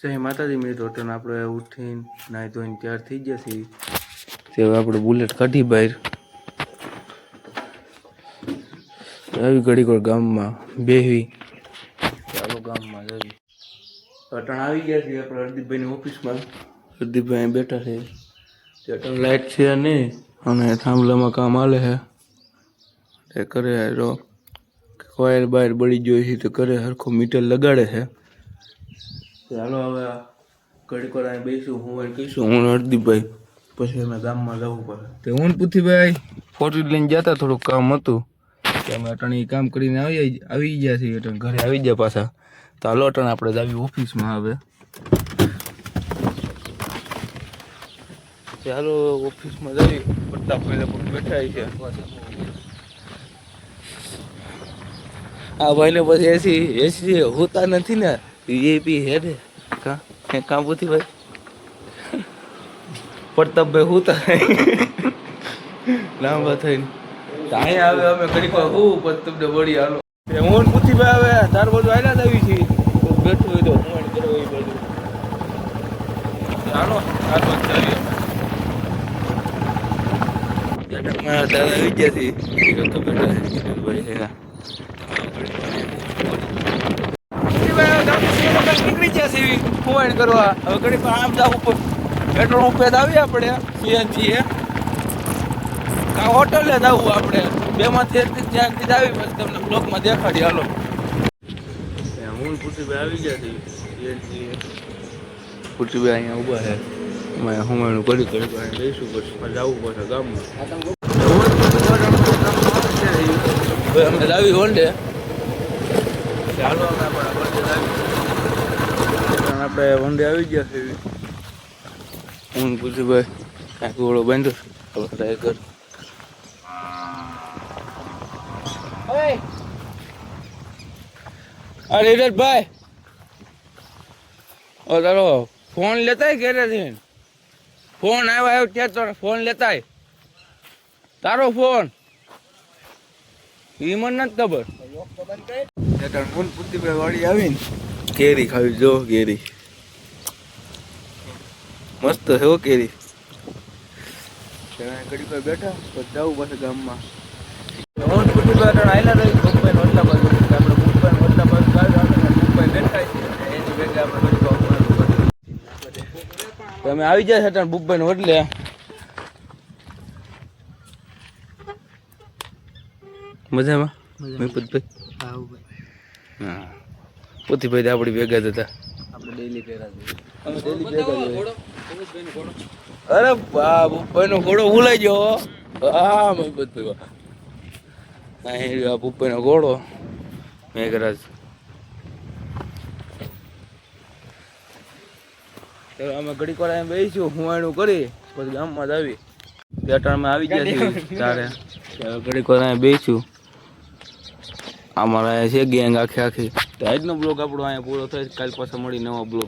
જય માતાજી મિત્રો, તો આપણે ઉઠીને નાહી ધોઈને તૈયાર થઈ ગયા છીએ. તે હવે આપણે બુલેટ કાઢી બહાર આવી ઘડીક વાર ગામમાં બેહવી. ચાલો ગામમાં જવી. અટણ આવી ગયા છીએ આપણે હરદીપભાઈની ઓફિસમાં. હરદીપભાઈ બેઠા છે. અટણ લાઇટ છે નહીં અને થાંભલામાં કામ હાલે છે. એ કરે રો કોયલ બહાર બળી ગયો છે તો કરે હરખો મીટર લગાડે છે. ચાલો હવે ઘડીક વાર અહીં બેસીશું. હું એને કહીશું હું હરદીપભાઈ પછી અમે ગામમાં જવું પડે. તે હું પુથીભાઈ ફોટો લઈને જતા થોડુંક કામ હતું કે અમે અટણ કામ કરીને આવી ગયા છીએ. અટણ ઘરે આવી ગયા પાછા. તો હાલો અટણ આપણે જાવી ઓફિસમાં હવે. ચાલો ઓફિસમાં જઈએ. બધા પહેલા પણ બેઠા છે. આ ભાઈને પછી એસી હોતા નથી ને એ બી હેડે કામ પૂછી ભાઈ પ્રતાપભાઈ હોતા લાંબા થઈને અહીંયા આવે અમે ઘડીક વાર હું પ્રતાપને વળી હાલો હું પૂછી ભાઈ આવે તાર બધું આયલા જ આવી છે બેઠું હોય તો હું કરો એ બધું હાલો હાલો ચાલીએ દાદા આવી ગયા છે નીકળી ગયા છે ફોન કરવા. હવે ઘડી આમ જવું પેટ્રોલ રૂપિયા જ આવીએ આપણે સીએનજી હોટલે જ આવું આપણે બેમાંથી જ્યાંથી જ આવી પછી તમને બ્લોકમાં દેખાડી હાલો. હું પુટીભાઈ આવી ગયા છે સીએનજી. પુટીભાઈ અહીંયા ઊભા છે. મેં હુમાણું કરી લઈશું પછી જવું પડશે ગામમાં. અમે લાવી હોન્ડે ચાલો આપણે વંડે આવી ગયા છે. હું પૂછું ભાઈ કાંઈક ઓળો બાંધ્યો ટ્રાય કર. અરે ભાઈ ઓ તારો ફોન લેતા ઘેરેથી ફોન આવ્યો ત્યાં તો ફોન લેતા તારો ફોન એ મને નથી ખબર. ફોન પુતીભાઈ વાળી આવીને કેરી ખાવી જો કેરી મસ્ત છે હો કેરી. ઘડી પર બેઠા તો જવું પાછું ગામમાં. ફોન પુતીભાઈ આવેલા રહી મુંબઈ વડલા બાજુ આપણે મુંબઈ વડલા બાજુ મુંબઈ બેઠા છે એની ભેગા આપણે તમે આવી જાય છે મુંબઈ વડલે. મજામાં મેપતભાઈ હા પુતીભાઈ આપણી ભેગા જ હતા. આપણે ડેલી ભેગા અરે ભાઈ નો ઘોડો ભૂલાઈ ગયો. હા મેપતભાઈ આ પુપ્પાઈ નો ઘોડો મેઘરાજ. અમે ઘડીક વાર બેસીશું હું એનું કરી પછી ગામમાં જ આવી પેટાણમાં આવી ગયા છીએ તારે ઘડીક વાર બેસીશું. અમારા અહીંયા છે ગેંગ આખી. આજનો બ્લોગ આપણો અહીંયા પૂરો થાય. કાલ પાછા મળી નવા બ્લોગ.